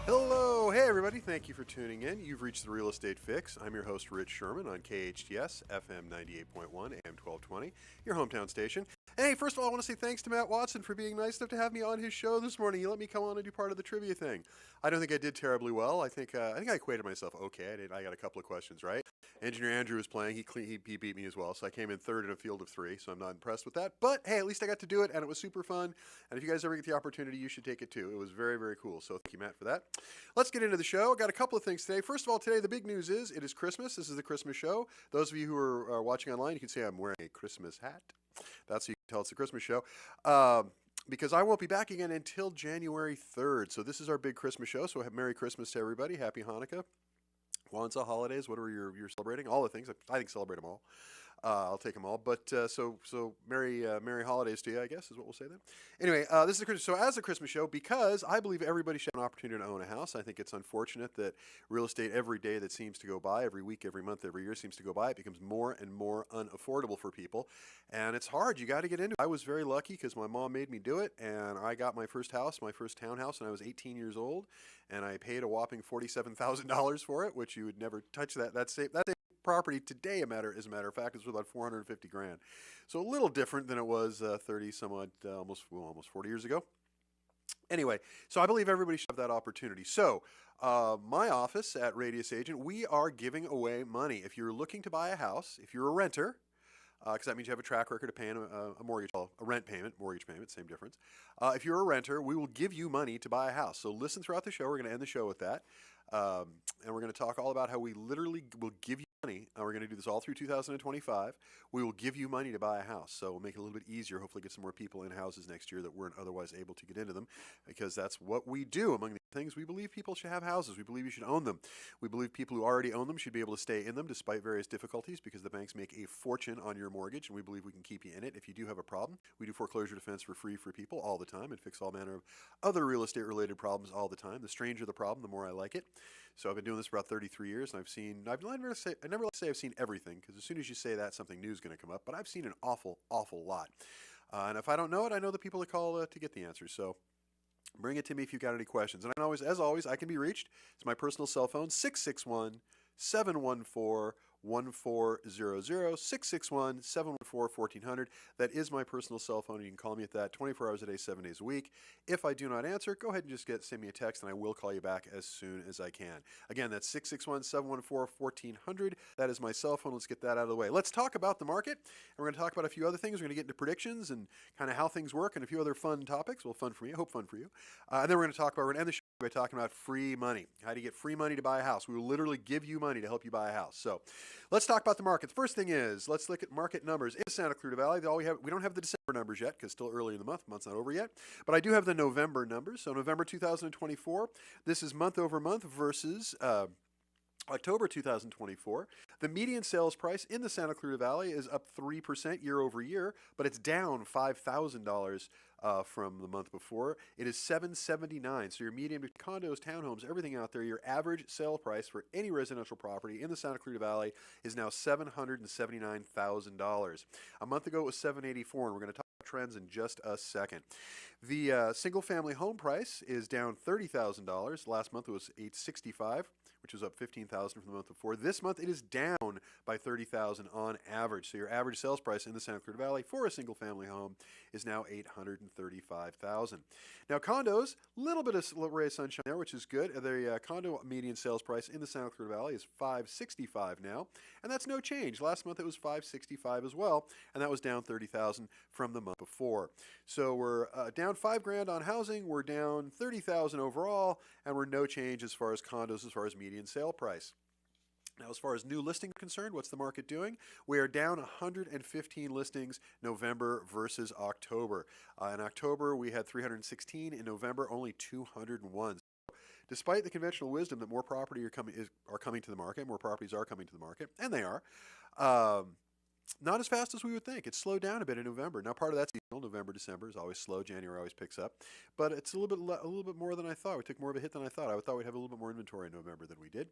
Hello, hey everybody, thank you for tuning in. You've reached the Real Estate Fix. I'm your host, Rich Szerman on KHTS, FM 98.1, AM 1220, your hometown station. Hey, first of all, I want to say thanks to Matt Watson for being nice enough to have me on his show this morning. He let me come on and do part of the trivia thing. I don't think I did terribly well. I think I equated myself okay. I got a couple of questions right. Engineer Andrew was playing. He beat me as well, so I came in third in a field of three, so I'm not impressed with that. But hey, at least I got to do it, and it was super fun. And if you guys ever get the opportunity, you should take it too. It was very, very cool. So thank you, Matt, for that. Let's get into the show. I got a couple of things today. First of all, today the big news is it is Christmas. This is the Christmas show. Those of you who are watching online, you can see I'm wearing a Christmas hat. That's how you can tell it's a Christmas show. Because I won't be back again until January 3rd. So this is our big Christmas show. So Merry Christmas to everybody. Happy Hanukkah. Kwanzaa, holidays, whatever you're celebrating, all the things. I think celebrate them all. I'll take them all. But so merry holidays to you, I guess, is what we'll say then. Anyway, this is a Christmas. So as a Christmas show, because I believe everybody should have an opportunity to own a house. I think it's unfortunate that real estate every day that seems to go by, every week, every month, every year seems to go by, it becomes more and more unaffordable for people, and it's hard. You got to get into it. I was very lucky because my mom made me do it, and I got my first house, my first townhouse, when I was 18 years old, and I paid a whopping $47,000 for it, which you would never touch that. That's property today, as a matter of fact, is about 450 grand. So a little different than it was 30 some odd, almost 40 years ago. Anyway, so I believe everybody should have that opportunity. So my office at Radius Agent, we are giving away money. If you're looking to buy a house, if you're a renter, because that means you have a track record of paying a mortgage, a rent payment, mortgage payment, same difference. If you're a renter, we will give you money to buy a house. So listen throughout the show. We're going to end the show with that. And we're going to talk all about how we literally will give you money. We're going to do this all through 2025. We will give you money to buy a house. So we'll make it a little bit easier, hopefully get some more people in houses next year that weren't otherwise able to get into them, because that's what we do. Among the things, we believe people should have houses. We believe you should own them. We believe people who already own them should be able to stay in them despite various difficulties, because the banks make a fortune on your mortgage, and we believe we can keep you in it if you do have a problem. We do foreclosure defense for free for people all the time and fix all manner of other real estate related problems all the time. The stranger the problem, the more I like it. So I've been doing this for about 33 years, and I never like to say I've seen everything, because as soon as you say that, something new is going to come up. But I've seen an awful lot. And if I don't know it, I know the people to call to get the answers. So bring it to me if you've got any questions. And as always, I can be reached. It's my personal cell phone, 661-714-1400, 661-714-1400. That is my personal cell phone. You can call me at that 24 hours a day, 7 days a week. If I do not answer, go ahead and just send me a text, and I will call you back as soon as I can. Again, that's 661-714-1400. That is my cell phone. Let's get that out of the way. Let's talk about the market, and we're going to talk about a few other things. We're going to get into predictions and kind of how things work and a few other fun topics. Well, fun for me. I hope fun for you. And then we're going to end the show by talking about free money. How do you get free money to buy a house? We will literally give you money to help you buy a house. So let's talk about the market. The first thing is, let's look at market numbers in Santa Clarita Valley. We don't have the December numbers yet, because it's still early in the month. The month's not over yet. But I do have the November numbers. So November 2024, this is month over month versus October 2024. The median sales price in the Santa Clarita Valley is up 3% year over year, but it's down $5,000 from the month before. It is $779. So your median condos, townhomes, everything out there, your average sale price for any residential property in the Santa Clarita Valley is now $779,000. A month ago it was $784, and we're going to talk about trends in just a second. The single-family home price is down $30,000. Last month it was $865, which was up $15,000 from the month before. This month it is down by $30,000 on average. So your average sales price in the Santa Clarita Valley for a single-family home is now $835,000. Now condos, a little bit of ray of sunshine there, which is good. The condo median sales price in the Santa Clarita Valley is $565 now, and that's no change. Last month it was $565 as well, and that was down $30,000 from the month before. So we're down $5,000 on housing, we're down $30,000 overall, and we're no change as far as condos, as far as median sale price. Now, as far as new listings are concerned, what's the market doing? We are down 115 listings November versus October. In October, we had 316. In November, only 201. Despite the conventional wisdom that more property are coming to the market, more properties are coming to the market, and they are, not as fast as we would think. It's slowed down a bit in November. Now, part of that's seasonal. November, December is always slow. January always picks up, but it's a little bit more than I thought. We took more of a hit than I thought. I thought we'd have a little bit more inventory in November than we did.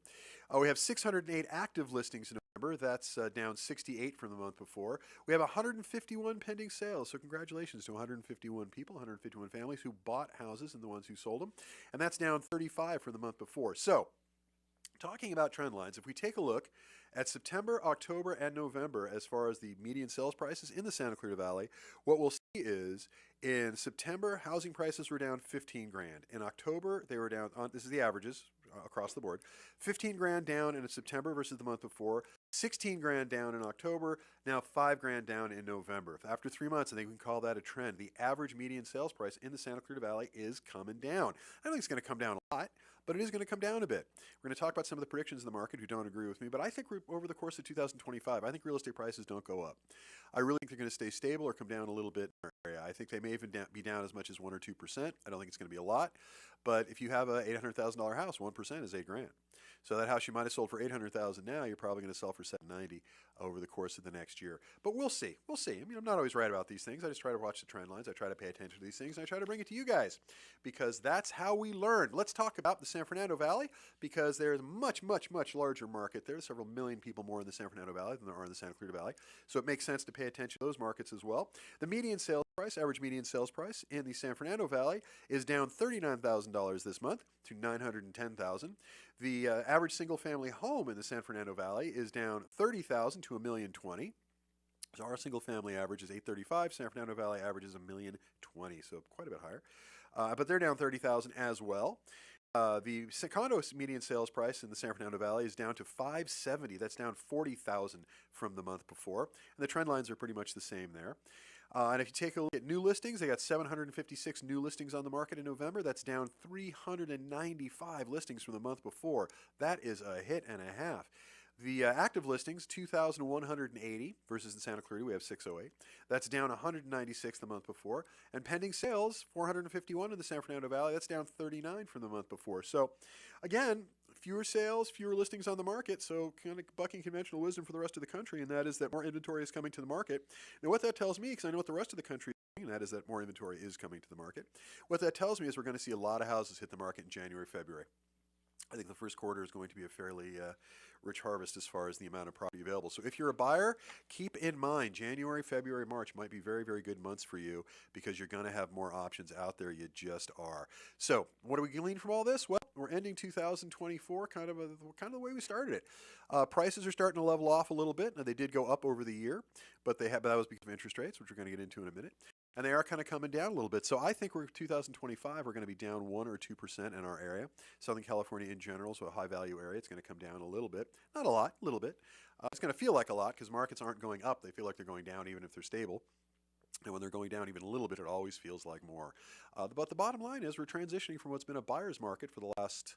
We have 608 active listings in September. That's down 68 from the month before. We have 151 pending sales, so congratulations to 151 people, 151 families who bought houses and the ones who sold them. And that's down 35 from the month before. So, talking about trend lines, if we take a look at September, October, and November as far as the median sales prices in the Santa Clarita Valley, what we'll see is in September, housing prices were down 15 grand. In October, they were down, this is the averages across the board, 15 grand down in September versus the month before, 16 grand down in October, now 5 grand down in November. After 3 months, I think we can call that a trend. The average median sales price in the Santa Clarita Valley is coming down. I don't think it's going to come down a lot, but it is going to come down a bit. We're going to talk about some of the predictions in the market who don't agree with me, but I think over the course of 2025, I think real estate prices don't go up. I really think they're going to stay stable or come down a little bit in our area. I think they may even be down as much as 1 or 2%. I don't think it's going to be a lot, but if you have a $800,000 house, 1% is $8 grand. So that house you might have sold for $800,000 now, you're probably going to sell for $790 over the course of the next year. But we'll see. We'll see. I mean, I'm not always right about these things. I just try to watch the trend lines. I try to pay attention to these things, and I try to bring it to you guys because that's how we learn. Let's talk about the San Fernando Valley because there's a much, much, much larger market there. There's several million people more in the San Fernando Valley than there are in the Santa Clarita Valley. So it makes sense to pay attention to those markets as well. The median sales price, average median sales price in the San Fernando Valley is down $39,000 this month to $910,000. The average single-family home in the San Fernando Valley is down $30,000 to $1,020,000. So our single-family average is $835,000. San Fernando Valley average is $1,020,000, so quite a bit higher. But they're down $30,000 as well. The condo median sales price in the San Fernando Valley is down to $570,000. That's down $40,000 from the month before. And the trend lines are pretty much the same there. And if you take a look at new listings, they got 756 new listings on the market in November. That's down 395 listings from the month before. That is a hit and a half. The active listings, 2,180 versus in Santa Clarita, we have 608. That's down 196 the month before. And pending sales, 451 in the San Fernando Valley. That's down 39 from the month before. So, again, fewer sales, fewer listings on the market, so kind of bucking conventional wisdom for the rest of the country, and that is that more inventory is coming to the market. Now, what that tells me, because I know what the rest of the country is doing, and that is that more inventory is coming to the market. What that tells me is we're going to see a lot of houses hit the market in January, February. I think the first quarter is going to be a fairly rich harvest as far as the amount of property available. So if you're a buyer, keep in mind January, February, March might be very, very good months for you because you're going to have more options out there. You just are. So what do we glean from all this? Well, we're ending 2024 kind of the way we started it. Prices are starting to level off a little bit. Now, they did go up over the year, but that was because of interest rates, which we're going to get into in a minute. And they are kind of coming down a little bit. So I think 2025, we're going to be down 1 or 2% in our area. Southern California in general, so a high value area, it's going to come down a little bit. Not a lot, a little bit. It's going to feel like a lot because markets aren't going up. They feel like they're going down even if they're stable. And when they're going down even a little bit, it always feels like more. But the bottom line is we're transitioning from what's been a buyer's market for the last,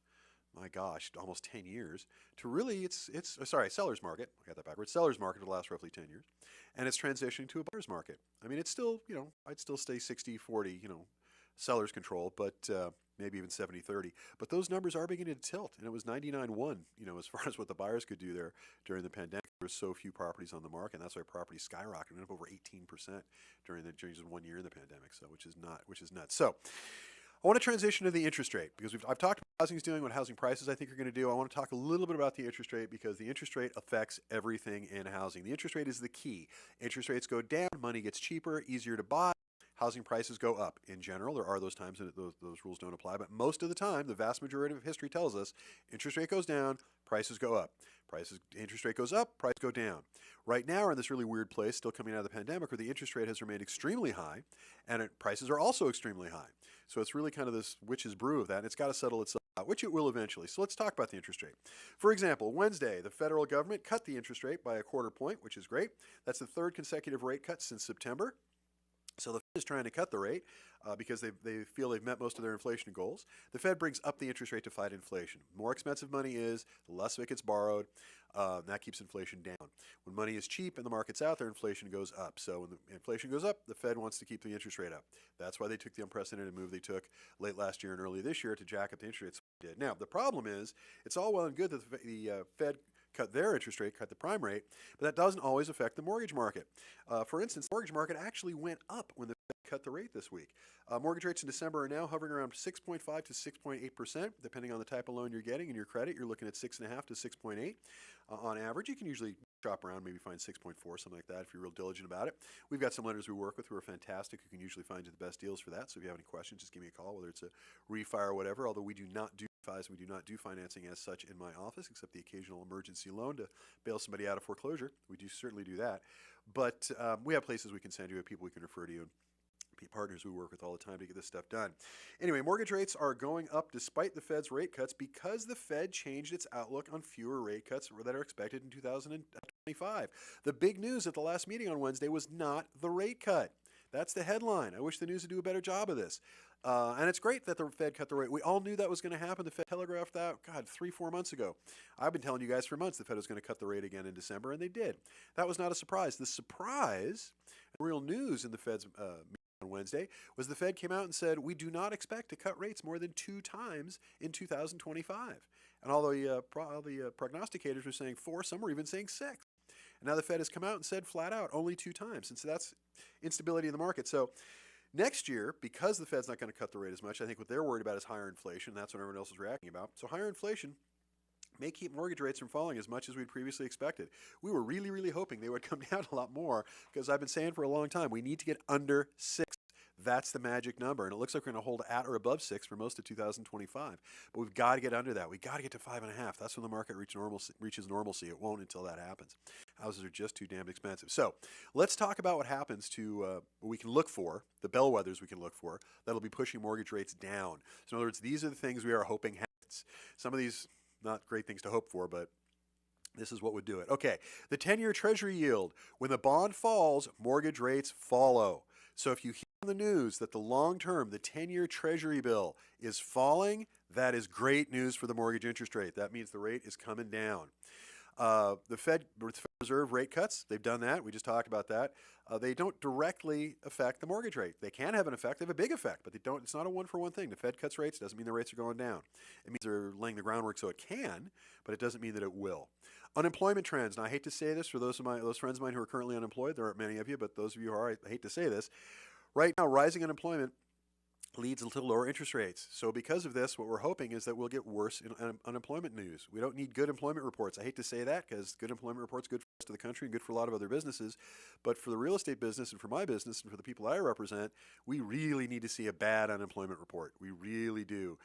my gosh, almost 10 years to really seller's market. I got that backwards. Seller's market for the last roughly 10 years. And it's transitioning to a buyer's market. I mean, it's still, I'd still stay 60-40, seller's control, but maybe even 70-30. But those numbers are beginning to tilt. And it was 99-1, as far as what the buyers could do there during the pandemic. There were so few properties on the market, and that's why properties skyrocketed up over 18% during just 1 year in the pandemic, so which is nuts. So I want to transition to the interest rate because I've talked about what housing is doing, what housing prices I think are going to do. I want to talk a little bit about the interest rate because the interest rate affects everything in housing. The interest rate is the key. Interest rates go down, money gets cheaper, easier to buy. Housing prices go up. In general, there are those times that those rules don't apply, but most of the time, the vast majority of history tells us interest rate goes down, prices go up. Interest rate goes up, prices go down. Right now, we're in this really weird place, still coming out of the pandemic, where the interest rate has remained extremely high, and prices are also extremely high. So it's really kind of this witch's brew of that, and it's got to settle itself out, which it will eventually. So let's talk about the interest rate. For example, Wednesday, the federal government cut the interest rate by 1/4 point, which is great. That's the third consecutive rate cut since September. So the Fed is trying to cut the rate because they feel they've met most of their inflation goals. The Fed brings up the interest rate to fight inflation. The more expensive money is, the less of it gets borrowed. That keeps inflation down. When money is cheap and the market's out there, inflation goes up. So when the inflation goes up, the Fed wants to keep the interest rate up. That's why they took the unprecedented move they took late last year and early this year to jack up the interest rates. Now, the problem is it's all well and good that the Fed cut their interest rate, cut the prime rate, but that doesn't always affect the mortgage market. For instance, the mortgage market actually went up when the Fed cut the rate this week. Mortgage rates in December are now hovering around 6.5 to 6.8%, depending on the type of loan you're getting and your credit. You're looking at 6.5 to 6.8 on average. You can usually shop around, maybe find 6.4, something like that if you're real diligent about it. We've got some lenders we work with who are fantastic, who can usually find you the best deals for that. So if you have any questions, just give me a call, whether it's a refi or whatever, although we do not do refis, we do not do financing as such in my office, except the occasional emergency loan to bail somebody out of foreclosure. We do certainly do that. But we have places we can send you, we have people we can refer to you, and partners we work with all the time to get this stuff done. Anyway, mortgage rates are going up despite the Fed's rate cuts because the Fed changed its outlook on fewer rate cuts that are expected in 2025. The big news at the last meeting on Wednesday was not the rate cut. That's the headline. I wish the news would do a better job of this. And it's great that the Fed cut the rate. We all knew that was going to happen. The Fed telegraphed that, 3-4 months ago. I've been telling you guys for months the Fed was going to cut the rate again in December, and they did. That was not a surprise. The surprise, and real news in the Fed's on Wednesday, was the Fed came out and said, we do not expect to cut rates more than 2 times in 2025. And although the prognosticators were saying 4, some were even saying 6. And now the Fed has come out and said flat out only 2 times. And so that's instability in the market. So next year, because the Fed's not going to cut the rate as much, I think what they're worried about is higher inflation. That's what everyone else is reacting about. So higher inflation may keep mortgage rates from falling as much as we'd previously expected. We were really, really hoping they would come down a lot more because I've been saying for a long time, we need to get under 6. That's the magic number. And it looks like we're going to hold at or above 6 for most of 2025. But we've got to get under that. We've got to get to 5.5. That's when the market reaches normalcy. It won't until that happens. Houses are just too damn expensive. So let's talk about what happens to what we can look for, the bellwethers we can look for, that'll be pushing mortgage rates down. So in other words, these are the things we are hoping happens. Some of these, not great things to hope for, but this is what would do it. Okay, the 10-year Treasury yield. When the bond falls, mortgage rates follow. So if you hear on the news that the long-term, the 10-year Treasury bill is falling, that is great news for the mortgage interest rate. That means the rate is coming down. The Federal Reserve rate cuts, they've done that. We just talked about that. They don't directly affect the mortgage rate. They can have an effect. They have a big effect, but they don't. It's not a one-for-one thing. The Fed cuts rates doesn't mean the rates are going down. It means they're laying the groundwork so it can, but it doesn't mean that it will. Unemployment trends. Now, I hate to say this for those friends of mine who are currently unemployed. There aren't many of you, but those of you who are, I hate to say this. Right now, rising unemployment leads to lower interest rates. So because of this, what we're hoping is that we'll get worse in unemployment news. We don't need good employment reports. I hate to say that because good employment reports good for the rest of the country and good for a lot of other businesses. But for the real estate business and for my business and for the people I represent, we really need to see a bad unemployment report. We really do.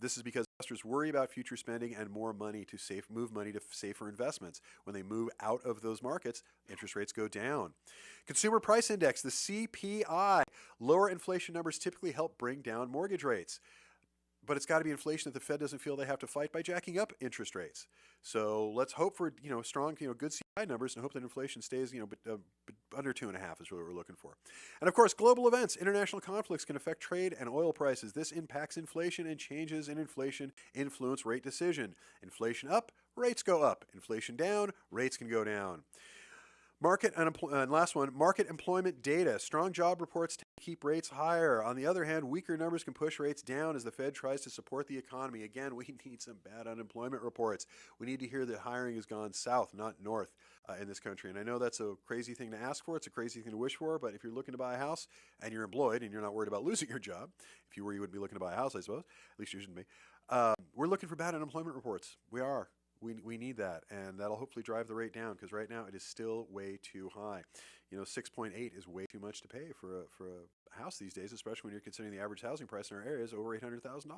This is because investors worry about future spending and more money to move money to safer investments. When they move out of those markets, interest rates go down. Consumer Price Index, the CPI. Lower inflation numbers typically help bring down mortgage rates. But it's got to be inflation that the Fed doesn't feel they have to fight by jacking up interest rates. So let's hope for strong, good CPI numbers and hope that inflation stays under 2.5 is really what we're looking for. And of course, global events, international conflicts can affect trade and oil prices. This impacts inflation, and changes in inflation influence rate decision. Inflation up, rates go up. Inflation down, rates can go down. And last one, market employment data. Strong job reports tend to keep rates higher. On the other hand, weaker numbers can push rates down as the Fed tries to support the economy. Again, we need some bad unemployment reports. We need to hear that hiring has gone south, not north in this country. And I know that's a crazy thing to ask for. It's a crazy thing to wish for. But if you're looking to buy a house and you're employed and you're not worried about losing your job, if you were, you wouldn't be looking to buy a house, I suppose. At least you shouldn't be. We're looking for bad unemployment reports. We are. We need that, and that'll hopefully drive the rate down because right now it is still way too high. 6.8 is way too much to pay for a house these days, especially when you're considering the average housing price in our area is over $800,000.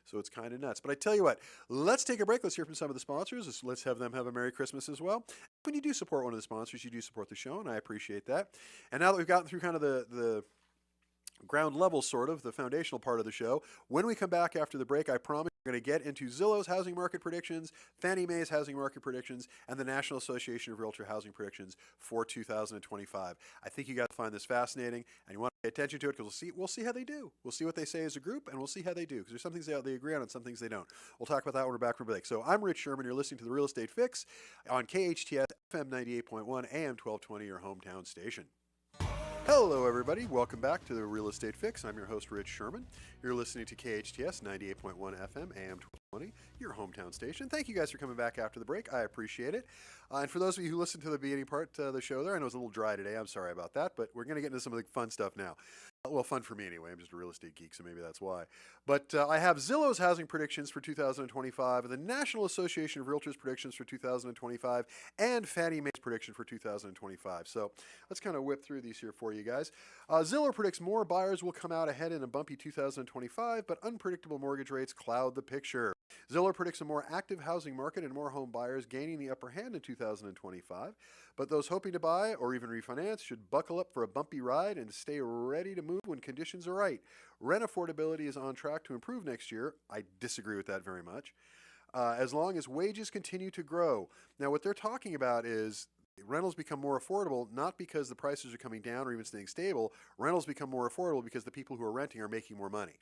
So it's kind of nuts. But I tell you what, let's take a break. Let's hear from some of the sponsors. Let's have them have a Merry Christmas as well. When you do support one of the sponsors, you do support the show, and I appreciate that. And now that we've gotten through kind of the ground level, sort of, the foundational part of the show, when we come back after the break, I promise we're going to get into Zillow's housing market predictions, Fannie Mae's housing market predictions, and the National Association of Realtor housing predictions for 2025. I think you guys find this fascinating, and you want to pay attention to it because we'll see how they do. We'll see what they say as a group, and we'll see how they do because there's some things they agree on and some things they don't. We'll talk about that when we're back from break. So I'm Rich Szerman. You're listening to The Real Estate Fix on KHTS FM 98.1 AM 1220, your hometown station. Hello, everybody. Welcome back to The Real Estate Fix. I'm your host, Rich Szerman. You're listening to KHTS 98.1 FM, AM 1220, your hometown station. Thank you guys for coming back after the break. I appreciate it. And for those of you who listened to the beginning part of the show there, I know it's a little dry today. I'm sorry about that, but we're going to get into some of the fun stuff now. Well, fun for me anyway. I'm just a real estate geek, so maybe that's why. But I have Zillow's housing predictions for 2025, the National Association of Realtors predictions for 2025, and Fannie Mae's prediction for 2025. So let's kind of whip through these here for you guys. Zillow predicts more buyers will come out ahead in a bumpy 2025, but unpredictable mortgage rates cloud the picture. Zillow predicts a more active housing market and more home buyers gaining the upper hand in 2025. But those hoping to buy or even refinance should buckle up for a bumpy ride and stay ready to move when conditions are right. Rent affordability is on track to improve next year. I disagree with that very much. As long as wages continue to grow. Now, what they're talking about is rentals become more affordable, not because the prices are coming down or even staying stable. Rentals become more affordable because the people who are renting are making more money.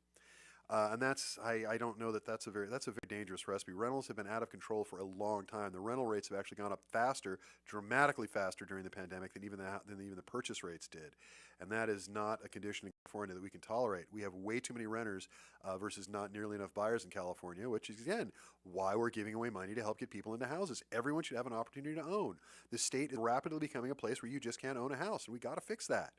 And I don't know that that's a very dangerous recipe. Rentals have been out of control for a long time. The rental rates have actually gone up faster, dramatically faster during the pandemic than even the purchase rates did. And that is not a condition in California that we can tolerate. We have way too many renters versus not nearly enough buyers in California, which is, again, why we're giving away money to help get people into houses. Everyone should have an opportunity to own. The state is rapidly becoming a place where you just can't own a house, and we got to fix that.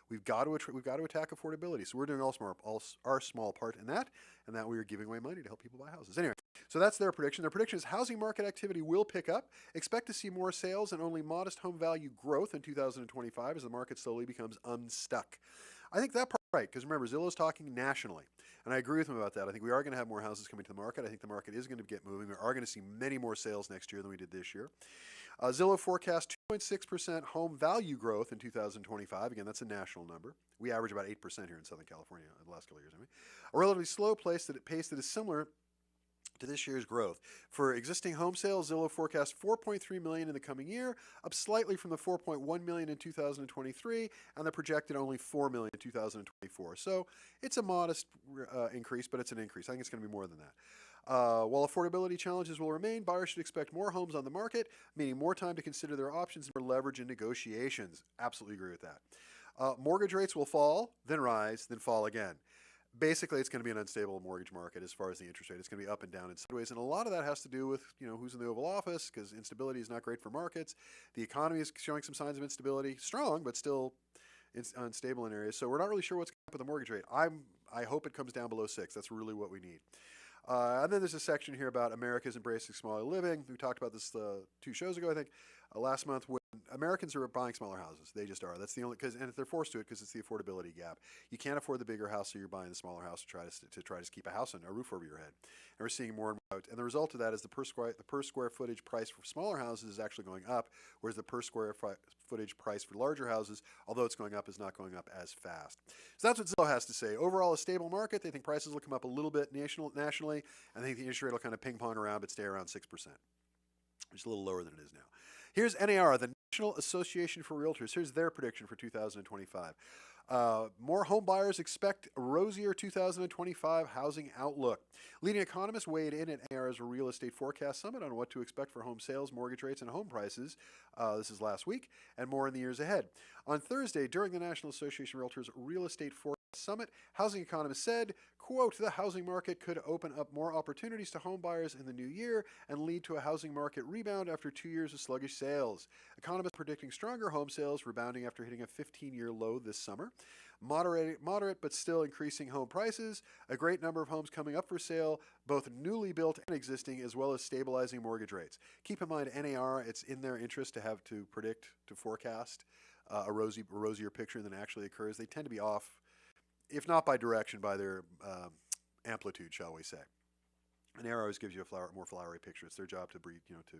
We've got to attack affordability. So we're doing our small part in that, and that we are giving away money to help people buy houses. Anyway, so that's their prediction. Their prediction is housing market activity will pick up. Expect to see more sales and only modest home value growth in 2025 as the market slowly becomes unstuck. I think that part's right, because remember, Zillow's talking nationally, and I agree with them about that. I think we are going to have more houses coming to the market. I think the market is going to get moving. We are going to see many more sales next year than we did this year. Zillow forecasts 2.6% home value growth in 2025. Again, that's a national number. We average about 8% here in Southern California in the last couple of years. A relatively slow pace that is similar to this year's growth. For existing home sales, Zillow forecasts 4.3 million in the coming year, up slightly from the 4.1 million in 2023, and the projected only 4 million in 2024. So it's a modest increase, but it's an increase. I think it's going to be more than that. While affordability challenges will remain, buyers should expect more homes on the market, meaning more time to consider their options and more leverage in negotiations. Absolutely agree with that. Mortgage rates will fall, then rise, then fall again. Basically, it's going to be an unstable mortgage market as far as the interest rate. It's going to be up and down in sideways, and a lot of that has to do with who's in the Oval Office, because instability is not great for markets. The economy is showing some signs of instability, strong but still unstable in areas. So we're not really sure what's going to happen with the mortgage rate. I hope it comes down below 6. That's really what we need. And then there's a section here about America's embracing smaller living. We talked about this 2 shows ago, I think, last month. When Americans are buying smaller houses, they just are. That's the only and they're forced to it because it's the affordability gap. You can't afford the bigger house, so you're buying the smaller house to try to keep a roof over your head. And we're seeing more and more. And the result of that is the per square footage price for smaller houses is actually going up, whereas the per square footage price for larger houses, although it's going up, is not going up as fast. So that's what Zillow has to say. Overall, a stable market. They think prices will come up a little bit nationally. I think the interest rate will kind of ping pong around, but stay around 6%, which is a little lower than it is now. Here's NAR, the National Association for Realtors. Here's their prediction for 2025. More home buyers expect a rosier 2025 housing outlook. Leading economists weighed in at NAR's Real Estate Forecast Summit on what to expect for home sales, mortgage rates, and home prices. This is last week, and more in the years ahead. On Thursday, during the National Association of Realtors Real Estate Forecast Summit, housing economists said, quote, the housing market could open up more opportunities to home buyers in the new year and lead to a housing market rebound after 2 years of sluggish sales. Economists predicting stronger home sales rebounding after hitting a 15-year low this summer. Moderate but still increasing home prices, a great number of homes coming up for sale, both newly built and existing, as well as stabilizing mortgage rates. Keep in mind, NAR, it's in their interest to have to predict, to forecast a rosier picture than actually occurs. They tend to be off, if not by direction, by their amplitude, shall we say. And NAR always gives you a more flowery picture. It's their job to breathe, to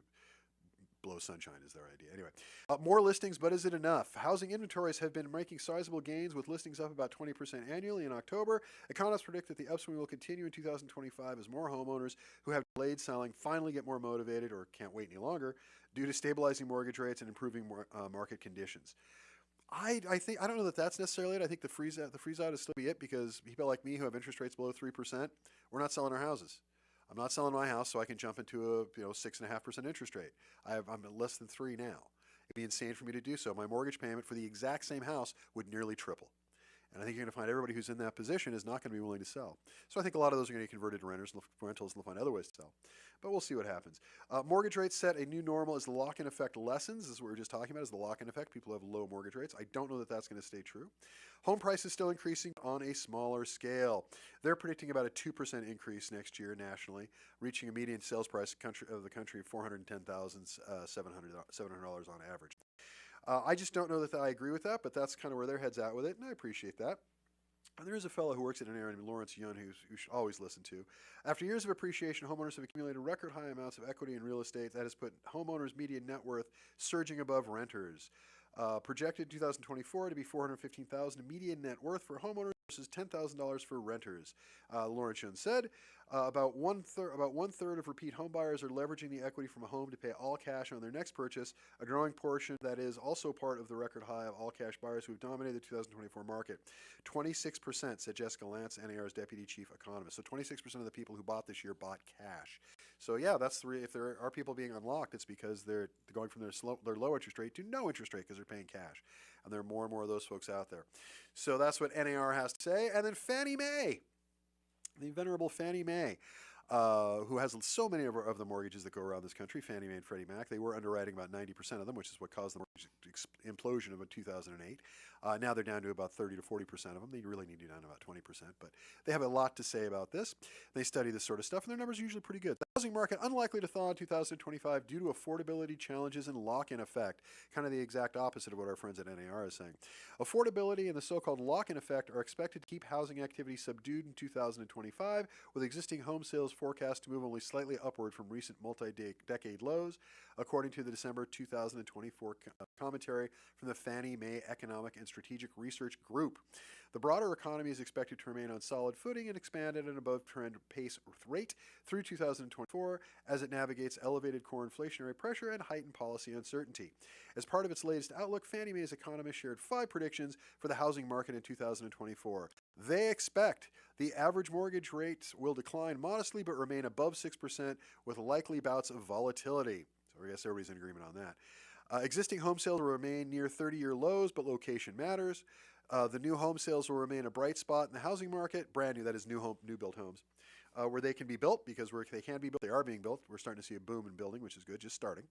blow sunshine is their idea. Anyway, more listings, but is it enough? Housing inventories have been making sizable gains, with listings up about 20% annually in October. Economists predict that the upswing will continue in 2025 as more homeowners who have delayed selling finally get more motivated or can't wait any longer due to stabilizing mortgage rates and improving market conditions. I don't know that that's necessarily it. I think the freeze out is still be it, because people like me who have interest rates below 3%, we're not selling our houses. I'm not selling my house so I can jump into a 6.5% interest rate. I'm at less than 3 now. It'd be insane for me to do so. My mortgage payment for the exact same house would nearly triple. And I think you're going to find everybody who's in that position is not going to be willing to sell. So I think a lot of those are going to get converted to rentals, and they'll find other ways to sell. But we'll see what happens. Mortgage rates set a new normal as the lock-in effect lessens. This is what we were just talking about, is the lock-in effect. People have low mortgage rates. I don't know that that's going to stay true. Home prices still increasing on a smaller scale. They're predicting about a 2% increase next year nationally, reaching a median sales price of the country of $410,700 on average. I just don't know that I agree with that, but that's kind of where their head's at with it, and I appreciate that. And there is a fellow who works at NAR named Lawrence Yun who should always listen to. After years of appreciation, homeowners have accumulated record high amounts of equity in real estate that has put homeowners' median net worth surging above renters. Projected 2024 to be $415,000 median net worth for homeowners versus $10,000 for renters. Lawrence Yun said about one third of repeat home buyers are leveraging the equity from a home to pay all cash on their next purchase, a growing portion that is also part of the record high of all cash buyers who have dominated the 2024 market. 26%, said Jessica Lance, NAR's deputy chief economist. So 26% of the people who bought this year bought cash. So yeah, if there are people being unlocked, it's because they're going from their low interest rate to no interest rate because they're paying cash. And there are more and more of those folks out there. So that's what NAR has to say. And then Fannie Mae, the venerable Fannie Mae, who has so many of the mortgages that go around this country, Fannie Mae and Freddie Mac. They were underwriting about 90% of them, which is what caused the mortgage implosion of 2008. Now they're down to about 30 to 40% of them. They really need to be down to about 20%, but they have a lot to say about this. They study this sort of stuff, and their numbers are usually pretty good. The housing market unlikely to thaw in 2025 due to affordability challenges and lock-in effect, kind of the exact opposite of what our friends at NAR is saying. Affordability and the so-called lock-in effect are expected to keep housing activity subdued in 2025, with existing home sales forecast to move only slightly upward from recent multi-decade lows, according to the December 2024 commentary from the Fannie Mae Economic and Strategic Research Group. The broader economy is expected to remain on solid footing and expand at an above-trend pace rate through 2024 as it navigates elevated core inflationary pressure and heightened policy uncertainty. As part of its latest outlook, Fannie Mae's economists shared 5 predictions for the housing market in 2024. They expect the average mortgage rate will decline modestly but remain above 6% with likely bouts of volatility. So I guess everybody's in agreement on that. Existing home sales will remain near 30-year lows, but location matters. The new home sales will remain a bright spot in the housing market, brand new, that is new built homes, where they can be built, because where they can be built, they are being built. We're starting to see a boom in building, which is good, just starting.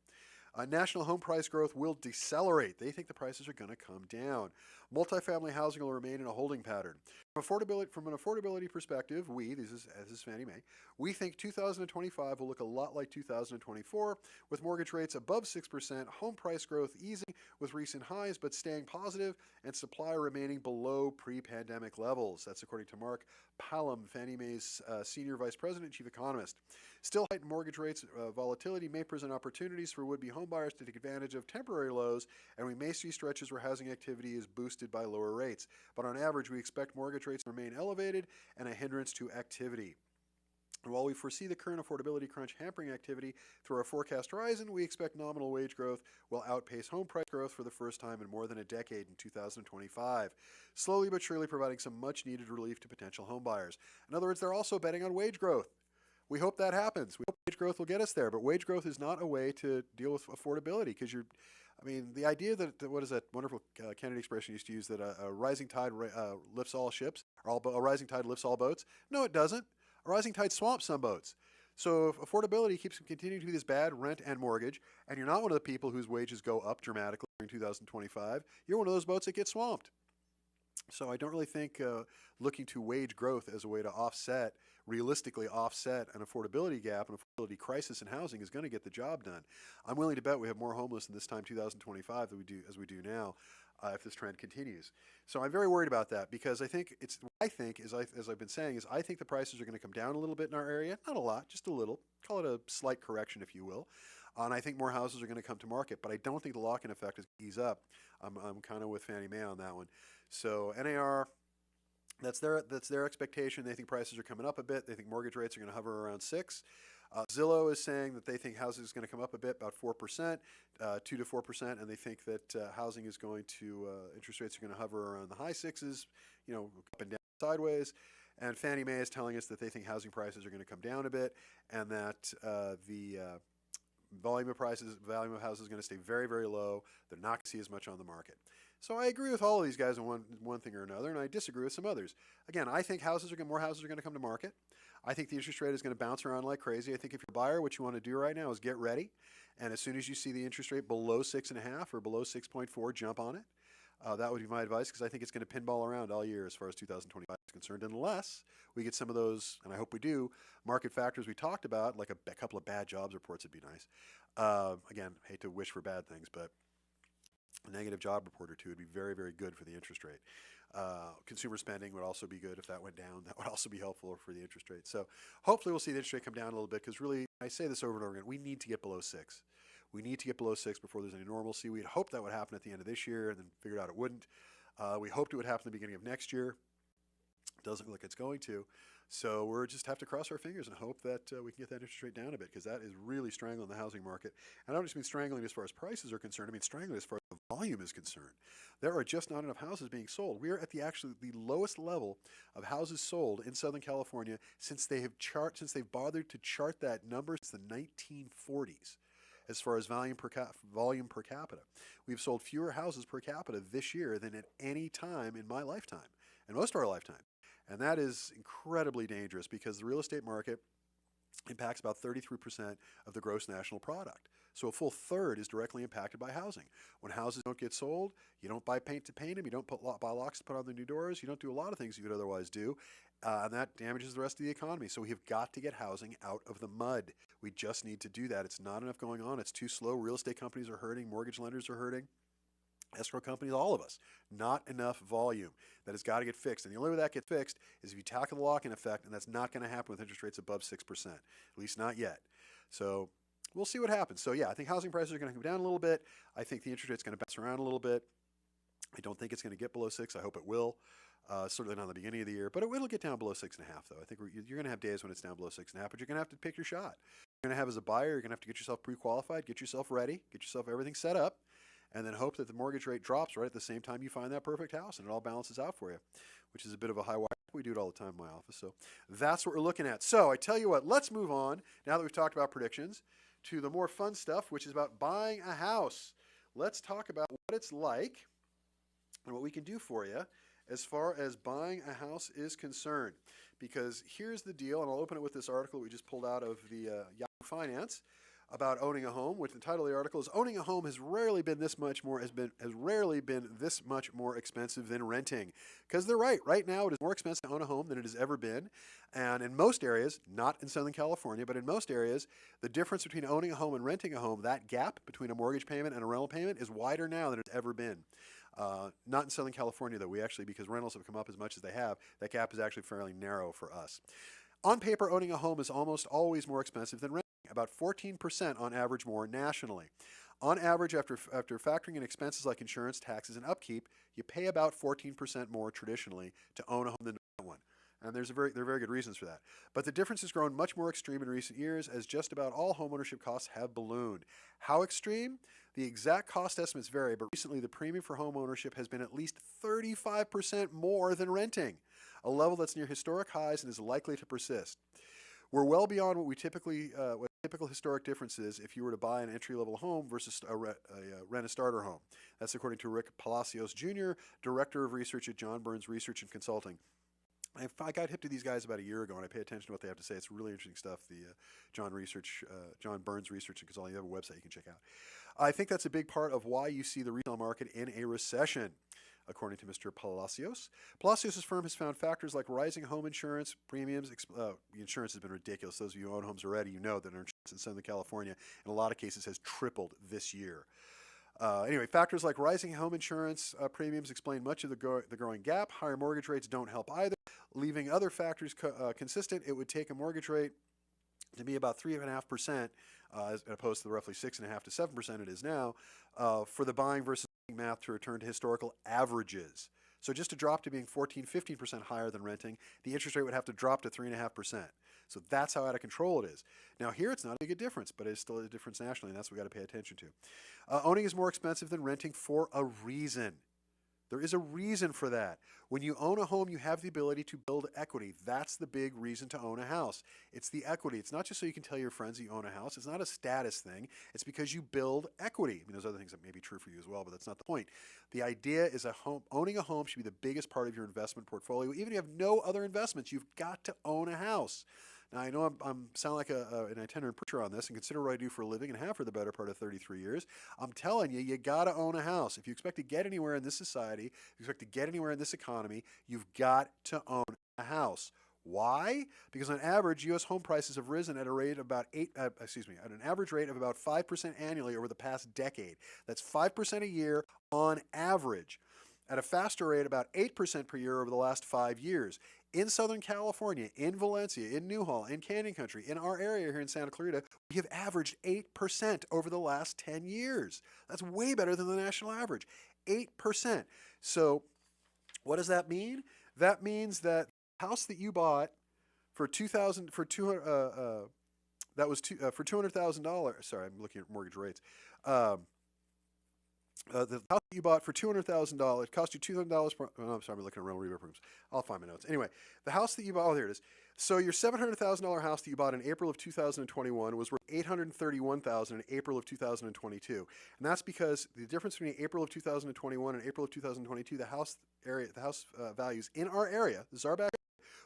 National home price growth will decelerate. They think the prices are going to come down. Multifamily housing will remain in a holding pattern. From an affordability perspective, this is Fannie Mae, we think 2025 will look a lot like 2024, with mortgage rates above 6%, home price growth easing with recent highs but staying positive, and supply remaining below pre-pandemic levels. That's according to Mark Pallam, Fannie Mae's senior vice president and chief economist. Still, heightened mortgage rates volatility may present opportunities for would-be homebuyers to take advantage of temporary lows, and we may see stretches where housing activity is boosted by lower rates. But on average, we expect mortgage rates to remain elevated and a hindrance to activity. And while we foresee the current affordability crunch hampering activity through our forecast horizon, we expect nominal wage growth will outpace home price growth for the first time in more than a decade in 2025, slowly but surely providing some much-needed relief to potential homebuyers. In other words, they're also betting on wage growth. We hope that happens. We hope wage growth will get us there, but wage growth is not a way to deal with affordability, because the idea that, what is that wonderful Kennedy expression used to use, that a rising tide lifts all ships, or a rising tide lifts all boats? No, it doesn't. A rising tide swamps some boats. So if affordability keeps continuing to be this bad, rent and mortgage, and you're not one of the people whose wages go up dramatically during 2025, you're one of those boats that get swamped. So I don't really think looking to wage growth as a way to realistically offset an affordability gap, an affordability crisis in housing, is going to get the job done. I'm willing to bet we have more homeless in this time 2025 than we do now, if this trend continues. So I'm very worried about that, because as I've been saying, I think the prices are going to come down a little bit in our area. Not a lot, just a little. Call it a slight correction, if you will. And I think more houses are going to come to market, but I don't think the lock-in effect is going to ease up. I'm kind of with Fannie Mae on that one. So NAR, that's their expectation. They think prices are coming up a bit. They think mortgage rates are going to hover around 6%. Zillow is saying that they think housing is going to come up a bit, about 4%, 2 to 4%, and they think that housing is going to, interest rates are going to hover around the high 6s, up and down, sideways. And Fannie Mae is telling us that they think housing prices are going to come down a bit, and that the volume of houses is going to stay very, very low. They're not going to see as much on the market. So I agree with all of these guys on one thing or another, and I disagree with some others. Again, I think more houses are going to come to market. I think the interest rate is going to bounce around like crazy. I think if you're a buyer, what you want to do right now is get ready, and as soon as you see the interest rate below 6.5 or below 6.4, jump on it. That would be my advice, because I think it's going to pinball around all year as far as 2025 is concerned, unless we get some of those, and I hope we do, market factors we talked about, like a couple of bad jobs reports would be nice. Again, hate to wish for bad things, but a negative job report or two would be very, very good for the interest rate. Consumer spending would also be good if that went down. That would also be helpful for the interest rate. So hopefully we'll see the interest rate come down a little bit, because really, I say this over and over again, we need to get below 6. We need to get below 6 before there's any normalcy. We had hoped that would happen at the end of this year and then figured out it wouldn't. We hoped it would happen at the beginning of next year. Doesn't look like it's going to. So we're just have to cross our fingers and hope that we can get that interest rate down a bit, because that is really strangling the housing market. And I don't just mean strangling as far as prices are concerned. I mean strangling as far as the volume is concerned. There are just not enough houses being sold. We are at the lowest level of houses sold in Southern California since they've bothered to chart that number since the 1940s. As far as volume per capita, we've sold fewer houses per capita this year than at any time in my lifetime, and most of our lifetime. And that is incredibly dangerous, because the real estate market impacts about 33% of the gross national product. So a full third is directly impacted by housing. When houses don't get sold, you don't buy paint to paint them, you don't buy locks to put on the new doors, you don't do a lot of things you would otherwise do, and that damages the rest of the economy. So we have got to get housing out of the mud. We just need to do that. It's not enough going on. It's too slow. Real estate companies are hurting. Mortgage lenders are hurting. Escrow companies, all of us. Not enough volume. That has got to get fixed. And the only way that gets fixed is if you tackle the lock-in effect, and that's not going to happen with interest rates above 6%, at least not yet. So we'll see what happens. So yeah, I think housing prices are going to come down a little bit. I think the interest rate's going to bounce around a little bit. I don't think it's going to get below 6. I hope it will. Certainly not in the beginning of the year, but it will get down below 6.5, though. I think you're going to have days when it's down below 6.5, but you're going to have to pick your shot. You're going to have, as a buyer, you're going to have to get yourself pre-qualified, get yourself ready, get yourself everything set up, and then hope that the mortgage rate drops right at the same time you find that perfect house, and it all balances out for you, which is a bit of a high wire. We do it all the time in my office, so that's what we're looking at. So I tell you what, let's move on, now that we've talked about predictions, to the more fun stuff, which is about buying a house. Let's talk about what it's like and what we can do for you as far as buying a house is concerned. Because here's the deal, and I'll open it with this article we just pulled out of the Yahoo Finance about owning a home, which the title of the article is "Owning a Home has rarely been this much more expensive than renting." Because they're right. Right now, it is more expensive to own a home than it has ever been, and in most areas, not in Southern California, but in most areas, the difference between owning a home and renting a home, that gap between a mortgage payment and a rental payment, is wider now than it's ever been. Not in Southern California, though. Because rentals have come up as much as they have, that gap is actually fairly narrow for us. On paper, owning a home is almost always more expensive than renting, about 14% on average more nationally. On average, after factoring in expenses like insurance, taxes, and upkeep, you pay about 14% more traditionally to own a home than to rent one. And there are very good reasons for that. But the difference has grown much more extreme in recent years, as just about all homeownership costs have ballooned. How extreme? The exact cost estimates vary, but recently the premium for home ownership has been at least 35% more than renting, a level that's near historic highs and is likely to persist. We're well beyond what typical historic difference is if you were to buy an entry-level home versus rent a starter home. That's according to Rick Palacios Jr., Director of Research at John Burns Research and Consulting. I got hip to these guys about a year ago, and I pay attention to what they have to say. It's really interesting stuff, the John Burns Research and Consulting. You have a website you can check out. I think that's a big part of why you see the retail market in a recession, according to Mr. Palacios. Palacios' firm has found factors like rising home insurance premiums. Insurance has been ridiculous. Those of you who own homes already, you know that insurance in Southern California, in a lot of cases, has tripled this year. Anyway, factors like rising home insurance premiums explain much of the growing gap. Higher mortgage rates don't help either. Leaving other factors consistent, it would take a mortgage rate to be about 3.5%, as opposed to the roughly 6.5% to 7% it is now, for the buying versus renting math to return to historical averages. So just to drop to being 14-15% higher than renting, the interest rate would have to drop to 3.5%. So that's how out of control it is. Now here it's not a big difference, but it's still a difference nationally, and that's what we got to pay attention to. Owning is more expensive than renting for a reason. There is a reason for that. When you own a home, you have the ability to build equity. That's the big reason to own a house. It's the equity. It's not just so you can tell your friends that you own a house. It's not a status thing. It's because you build equity. I mean, there's other things that may be true for you as well, but that's not the point. The idea is owning a home should be the biggest part of your investment portfolio. Even if you have no other investments, you've got to own a house. Now, I know I'm sound like an itinerant preacher on this, and consider what I do for a living and have for the better part of 33 years. I'm telling you, you got to own a house. If you expect to get anywhere in this society, if you expect to get anywhere in this economy, you've got to own a house. Why? Because on average, U.S. home prices have risen at a rate of about at an average rate of about 5% annually over the past decade. That's 5% a year on average. At a faster rate, about 8% per year over the last 5 years. In Southern California, in Valencia, in Newhall, in Canyon Country, in our area here in Santa Clarita, we have averaged 8% over the last 10 years. That's way better than the national average. 8%. So what does that mean? That means that the house that you bought for $200,000. Sorry, I'm looking at mortgage rates. The house that you bought for $200,000 cost you $200 per. Oh, I'm sorry, I'm looking at rental rebate programs. I'll find my notes. Anyway, the house that you bought. Oh, there it is. So your $700,000 house that you bought in April of 2021 was worth $831,000 in April of 2022, and that's because the difference between April of 2021 and April of 2022, the house values in our area, the Zarback,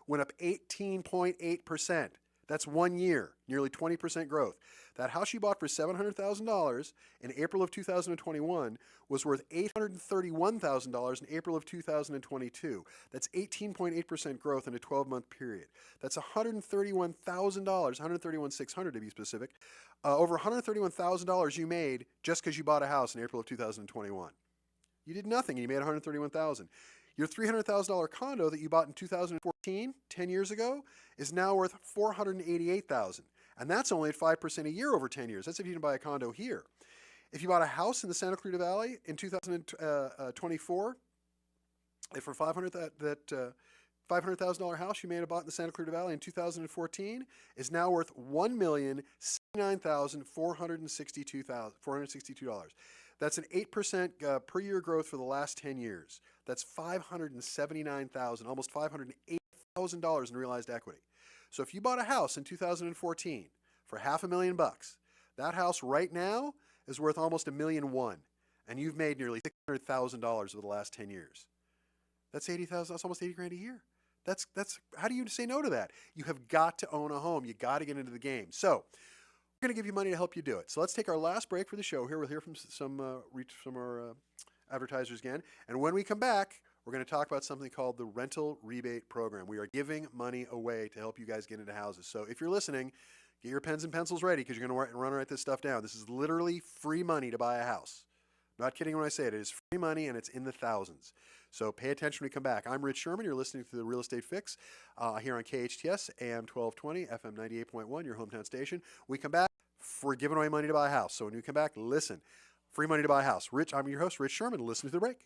went up 18.8%. That's 1 year, nearly 20% growth. That house you bought for $700,000 in April of 2021 was worth $831,000 in April of 2022. That's 18.8% growth in a 12-month period. That's $131,000, $131,600 to be specific, over $131,000 you made just because you bought a house in April of 2021. You did nothing and you made $131,000. Your $300,000 condo that you bought in 2014, 10 years ago, is now worth $488,000. And that's only at 5% a year over 10 years. That's if you can buy a condo here. If you bought a house in the Santa Clarita Valley in 2024, for $500,000 house you may have bought in the Santa Clarita Valley in 2014 is now worth $1,079,462. That's an 8% per year growth for the last 10 years. That's $579,000, almost $508,000 in realized equity. So if you bought a house in 2014 for $500,000, that house right now is worth almost $1.1 million, and you've made nearly $600,000 over the last 10 years. That's $80,000. That's almost $80,000 a year. That's how do you say no to that? You have got to own a home. You got to get into the game. So we're going to give you money to help you do it. So let's take our last break for the show here. We'll hear from some our advertisers again. And when we come back, we're going to talk about something called the Rental Rebate Program. We are giving money away to help you guys get into houses. So if you're listening, get your pens and pencils ready because you're going to run and write this stuff down. This is literally free money to buy a house. I'm not kidding when I say it. It is free money and it's in the thousands. So pay attention when we come back. I'm Rich Szerman. You're listening to the Real Estate Fix here on KHTS, AM 1220, FM 98.1, your hometown station. We come back, we're giving away money to buy a house. So when you come back, listen. Free money to buy a house. I'm your host, Rich Szerman. Listen to the break.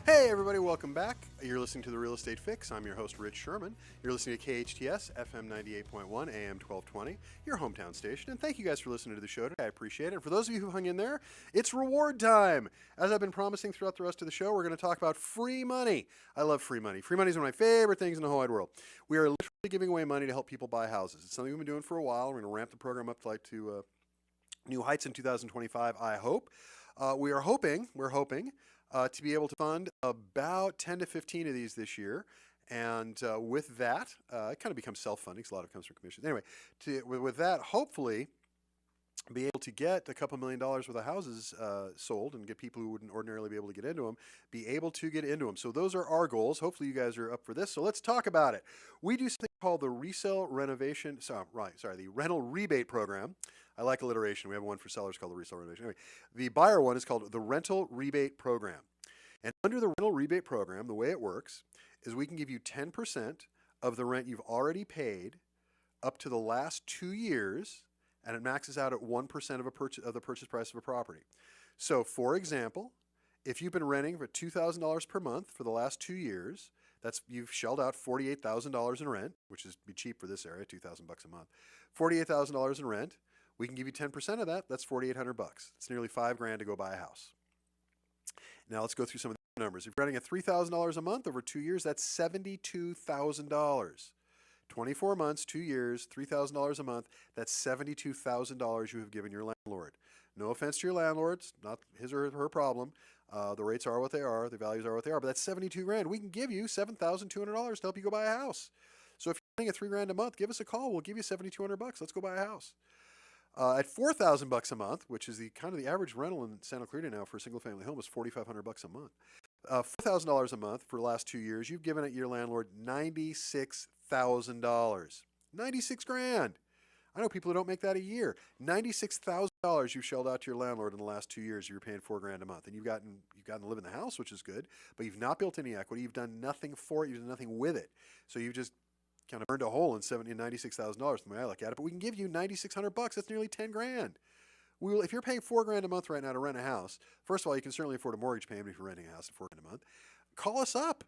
Hey, everybody. Welcome back. You're listening to the Real Estate Fix. I'm your host, Rich Szerman. You're listening to KHTS, FM 98.1, AM 1220, your hometown station. And thank you guys for listening to the show today. I appreciate it. And for those of you who hung in there, it's reward time. As I've been promising throughout the rest of the show, we're going to talk about free money. I love free money. Free money is one of my favorite things in the whole wide world. We are literally giving away money to help people buy houses. It's something we've been doing for a while. We're going to ramp the program up to new heights in 2025, I hope. We're hoping to be able to fund about 10 to 15 of these this year. And with that, it kind of becomes self-funding because a lot of it comes from commissions. Anyway, with that, hopefully be able to get a couple $1 million worth of houses sold and get people who wouldn't ordinarily be able to get into them, be able to get into them. So those are our goals. Hopefully you guys are up for this. So let's talk about it. We do something called the the Rental Rebate Program. I like alliteration. We have one for sellers called the resale renovation. Anyway, the buyer one is called the Rental Rebate Program. And under the Rental Rebate Program, the way it works is we can give you 10% of the rent you've already paid up to the last 2 years, and it maxes out at 1% of the purchase price of a property. So, for example, if you've been renting for $2,000 per month for the last 2 years, you've shelled out $48,000 in rent, which is be cheap for this area, $2,000 a month. $48,000 in rent. We can give you 10% of that. That's $4,800. It's nearly $5,000 to go buy a house. Now let's go through some of numbers. If you're renting at $3,000 a month over 2 years, that's $72,000. 24 months, 2 years, $3,000 a month, that's $72,000 you have given your landlord. No offense to your landlord, it's not his or her problem. The rates are what they are, the values are what they are, but that's 72 grand. We can give you $7,200 to help you go buy a house. So if you're paying $3 grand a month, give us a call. We'll give you $7,200. Let's go buy a house. At $4,000 a month, which is the kind of the average rental in Santa Clarita now for a single family home, is $4,500 a month. $4,000 a month for the last 2 years, you've given your landlord $96,000. 96 grand. I know people who don't make that a year. $96,000 you've shelled out to your landlord in the last 2 years. You're paying $4 grand a month, and you've gotten to live in the house, which is good. But you've not built any equity. You've done nothing for it. You've done nothing with it. So you've just kind of burned a hole in $96,000 the way I look at it. But we can give you $9,600. That's nearly 10 grand. If you're paying $4 grand a month right now to rent a house, first of all, you can certainly afford a mortgage payment if you're renting a house at $4 grand a month. Call us up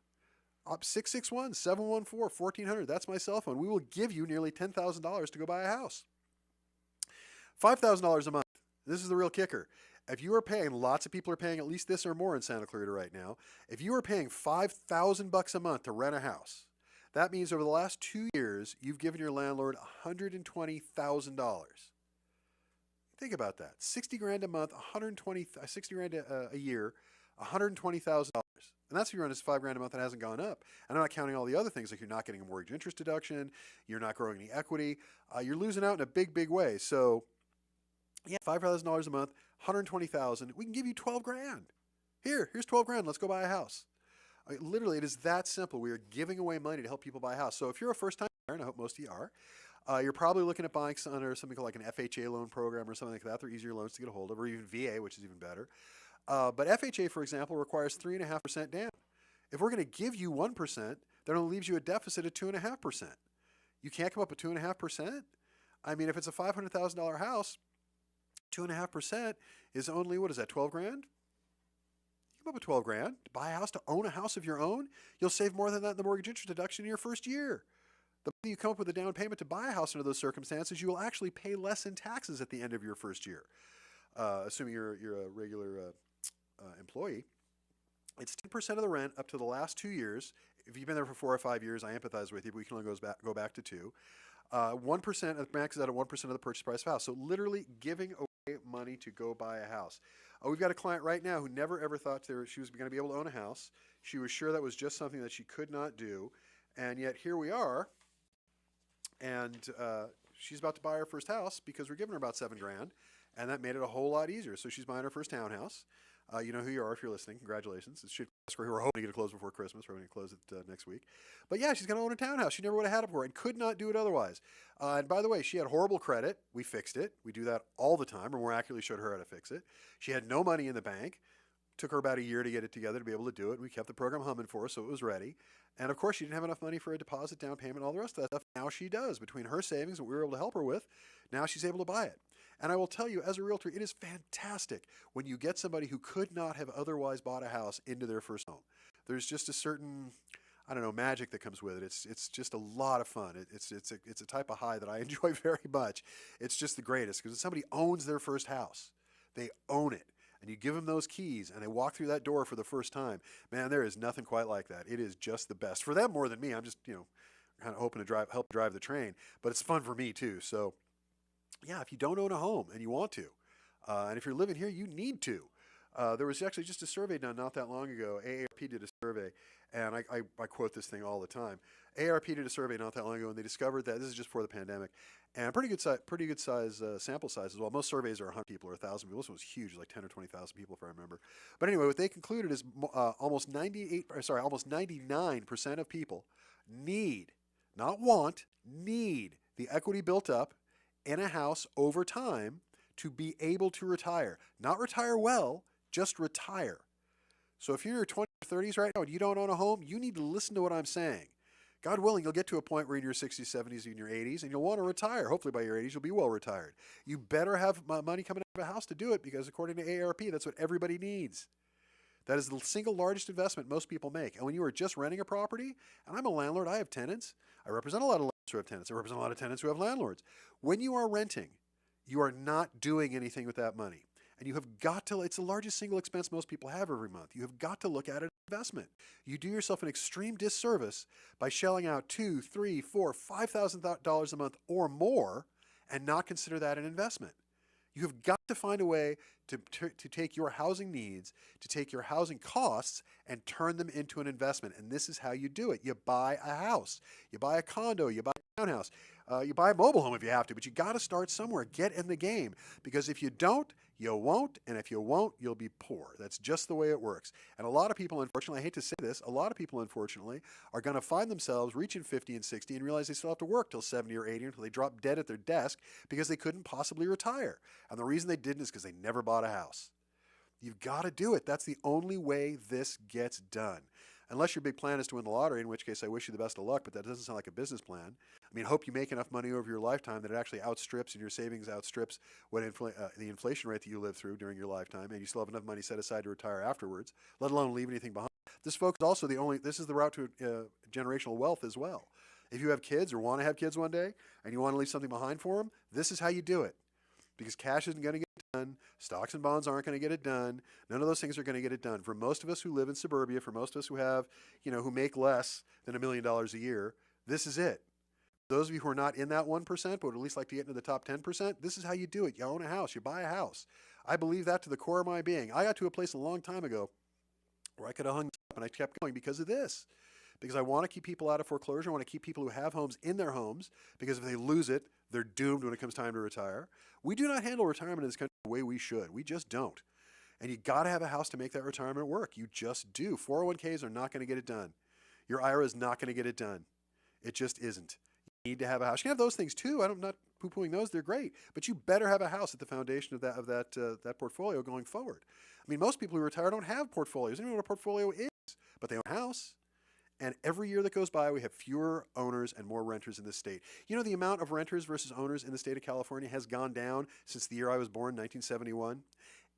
661-714-1400. That's my cell phone. We will give you nearly $10,000 to go buy a house. $5,000 a month. This is the real kicker. If you are paying, lots of people are paying at least this or more in Santa Clarita right now. If you are paying $5,000 a month to rent a house, that means over the last 2 years, you've given your landlord $120,000. Think about that. 60 grand a month, 60 grand a year, $120,000. And that's if you run as $5 grand a month that hasn't gone up. And I'm not counting all the other things, like you're not getting a mortgage interest deduction, you're not growing any equity, you're losing out in a big, big way. So, yeah, $5,000 a month, $120,000. We can give you 12 grand. Here's 12 grand. Let's go buy a house. Literally, it is that simple. We are giving away money to help people buy a house. So if you're a first-time buyer, and I hope most of you are, you're probably looking at buying under something called like an FHA loan program or something like that. They're easier loans to get a hold of, or even VA, which is even better. But FHA, for example, requires 3.5% down. If we're going to give you 1%, that only leaves you a deficit of 2.5%. You can't come up with 2.5%? I mean, if it's a $500,000 house, 2.5% is only, what is that, 12 grand? You come up with 12 grand. To buy a house, to own a house of your own, you'll save more than that in the mortgage interest deduction in your first year. The money you come up with a down payment to buy a house under those circumstances, you will actually pay less in taxes at the end of your first year, assuming you're a regular employee. It's 10% of the rent up to the last 2 years. If you've been there for 4 or 5 years, I empathize with you, but we can only go back to 2. 1%, maxes out at 1% of the purchase price of a house. So literally giving away money to go buy a house. We've got a client right now who never ever thought she was going to be able to own a house. She was sure that was just something that she could not do. And yet here we are. And she's about to buy her first house because we're giving her about 7 grand. And that made it a whole lot easier. So she's buying her first townhouse. You know who you are if you're listening. Congratulations. It should we're hoping to get it closed before Christmas. We're going to close it next week. But yeah, she's going to own a townhouse. She never would have had it before and could not do it otherwise. And by the way, she had horrible credit. We fixed it. We do that all the time, or more accurately showed her how to fix it. She had no money in the bank. Took her about a year to get it together to be able to do it. And we kept the program humming for her so it was ready. And of course, she didn't have enough money for a deposit, down payment, and all the rest of that stuff. Now she does. Between her savings and what we were able to help her with, now she's able to buy it. And I will tell you, as a realtor, it is fantastic when you get somebody who could not have otherwise bought a house into their first home. There's just a certain, I don't know, magic that comes with it. It's just a lot of fun. It's a type of high that I enjoy very much. It's just the greatest because somebody owns their first house. They own it. And you give them those keys and they walk through that door for the first time. Man, there is nothing quite like that. It is just the best. For them more than me. I'm just, kind of hoping to help drive the train. But it's fun for me too. So yeah, if you don't own a home and you want to, and if you're living here, you need to. There was actually just a survey done not that long ago. AARP did a survey, and I quote this thing all the time. AARP did a survey not that long ago, and they discovered that this is just before the pandemic, and pretty good size sample size as well. Most surveys are 100 people or 1,000 people. This one was huge, like 10 or 20,000 people if I remember. But anyway, what they concluded is almost 99% of people need, not want, need the equity built up in a house over time to be able to retire. Not retire well, just retire. So if you're in your 20s or 30s right now and you don't own a home, you need to listen to what I'm saying. God willing, you'll get to a point where in your 60s, 70s, in your 80s, and you'll want to retire. Hopefully by your 80s, you'll be well retired. You better have money coming out of a house to do it because according to AARP, that's what everybody needs. That is the single largest investment most people make. And when you are just renting a property, and I'm a landlord, I have tenants. I represent a lot of landlords who have tenants. I represent a lot of tenants who have landlords. When you are renting, you are not doing anything with that money. And you have got to, it's the largest single expense most people have every month. You have got to look at it investment. You do yourself an extreme disservice by shelling out $2,000, $3,000, $4,000, $5,000 a month or more and not consider that an investment. You have got to find a way to take your housing needs, to take your housing costs, and turn them into an investment. And this is how you do it. You buy a house. You buy a condo. You buy a townhouse. You buy a mobile home if you have to. But you got to start somewhere. Get in the game. Because if you don't, you won't. And if you won't, you'll be poor. That's just the way it works. And a lot of people, unfortunately, I hate to say this, a lot of people, unfortunately, are going to find themselves reaching 50 and 60 and realize they still have to work till 70 or 80 until they drop dead at their desk because they couldn't possibly retire. And the reason they didn't is because they never bought a house. You've got to do it. That's the only way this gets done. Unless your big plan is to win the lottery, in which case I wish you the best of luck, but that doesn't sound like a business plan. I mean, hope you make enough money over your lifetime that it actually outstrips, and your savings outstrips what the inflation rate that you live through during your lifetime, and you still have enough money set aside to retire afterwards, let alone leave anything behind. This, folks, is also this is the route to generational wealth as well. If you have kids or want to have kids one day, and you want to leave something behind for them, this is how you do it. Because cash isn't going to get it done. Stocks and bonds aren't going to get it done. None of those things are going to get it done. For most of us who live in suburbia, for most of us who have, who make less than $1 million a year, this is it. Those of you who are not in that 1%, but would at least like to get into the top 10%, this is how you do it. You own a house. You buy a house. I believe that to the core of my being. I got to a place a long time ago where I could have hung up, and I kept going because of this. Because I want to keep people out of foreclosure. I want to keep people who have homes in their homes, because if they lose it, they're doomed when it comes time to retire. We do not handle retirement in this country the way we should. We just don't. And you got to have a house to make that retirement work. You just do. 401ks are not going to get it done. Your IRA is not going to get it done. It just isn't. You need to have a house. You can have those things too. I'm not poo-pooing those. They're great. But you better have a house at the foundation of that portfolio going forward. I mean, most people who retire don't have portfolios. They don't know what a portfolio is, but they own a house. And every year that goes by, we have fewer owners and more renters in this state. You know, the amount of renters versus owners in the state of California has gone down since the year I was born, 1971.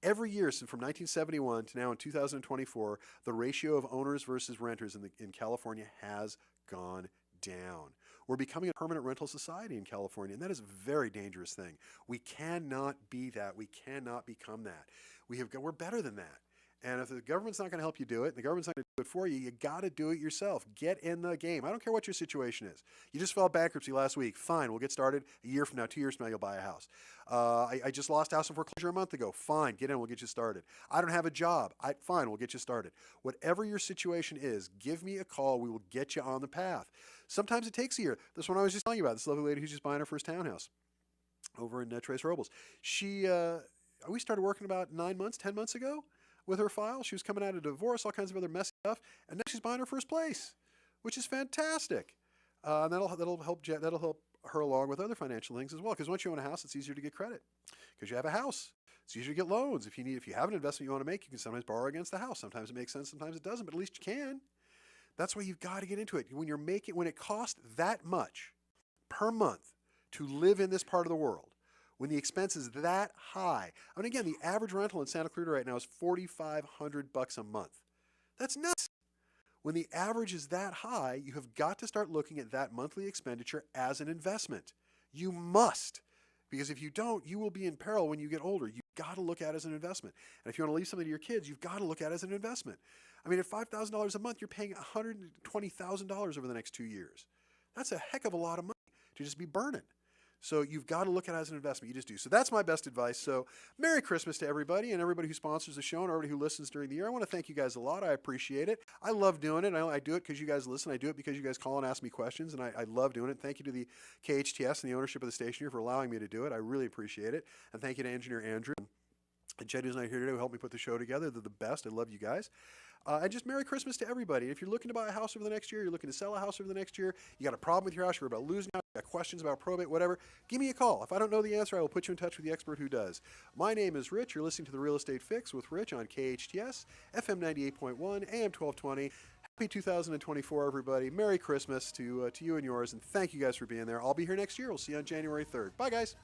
Every year from 1971 to now in 2024, the ratio of owners versus renters in California has gone down. We're becoming a permanent rental society in California, and that is a very dangerous thing. We cannot be that. We cannot become that. We're better than that. And if the government's not going to help you do it, and the government's not going to do it for you, you got to do it yourself. Get in the game. I don't care what your situation is. You just filed bankruptcy last week. Fine, we'll get started. A year from now, 2 years from now, you'll buy a house. I just lost a house in foreclosure a month ago. Fine, get in, we'll get you started. I don't have a job. Fine, we'll get you started. Whatever your situation is, give me a call. We will get you on the path. Sometimes it takes a year. This one I was just telling you about, this lovely lady who's just buying her first townhouse over in Tres Robles. We started working about 9 months, 10 months ago with her file. She was coming out of divorce, all kinds of other messy stuff, and now she's buying her first place, which is fantastic. And that'll help her along with other financial things as well. Because once you own a house, it's easier to get credit because you have a house. It's easier to get loans. If you have an investment you want to make, you can sometimes borrow against the house. Sometimes it makes sense, sometimes it doesn't, but at least you can. That's why you've got to get into it. When it costs that much per month to live in this part of the world, when the expense is that high. I mean, again, the average rental in Santa Clarita right now is $4,500 a month. That's nuts. When the average is that high, you have got to start looking at that monthly expenditure as an investment. You must. Because if you don't, you will be in peril when you get older. You've got to look at it as an investment. And if you want to leave something to your kids, you've got to look at it as an investment. I mean, at $5,000 a month, you're paying $120,000 over the next 2 years. That's a heck of a lot of money to just be burning. So you've got to look at it as an investment. You just do. So that's my best advice. So Merry Christmas to everybody and everybody who sponsors the show and everybody who listens during the year. I want to thank you guys a lot. I appreciate it. I love doing it. I do it because you guys listen. I do it because you guys call and ask me questions, and I love doing it. Thank you to the KHTS and the ownership of the station here for allowing me to do it. I really appreciate it. And thank you to engineer Andrew and Jed, who's not here today, who helped me put the show together. They're the best. I love you guys. And just Merry Christmas to everybody. If you're looking to buy a house over the next year, you're looking to sell a house over the next year, you got a problem with your house, you're about losing out, you got questions about probate, whatever, give me a call. If I don't know the answer, I will put you in touch with the expert who does. My name is Rich. You're listening to The Real Estate Fix with Rich on KHTS, FM 98.1, AM 1220. Happy 2024, everybody. Merry Christmas to you and yours, and thank you guys for being there. I'll be here next year. We'll see you on January 3rd. Bye, guys.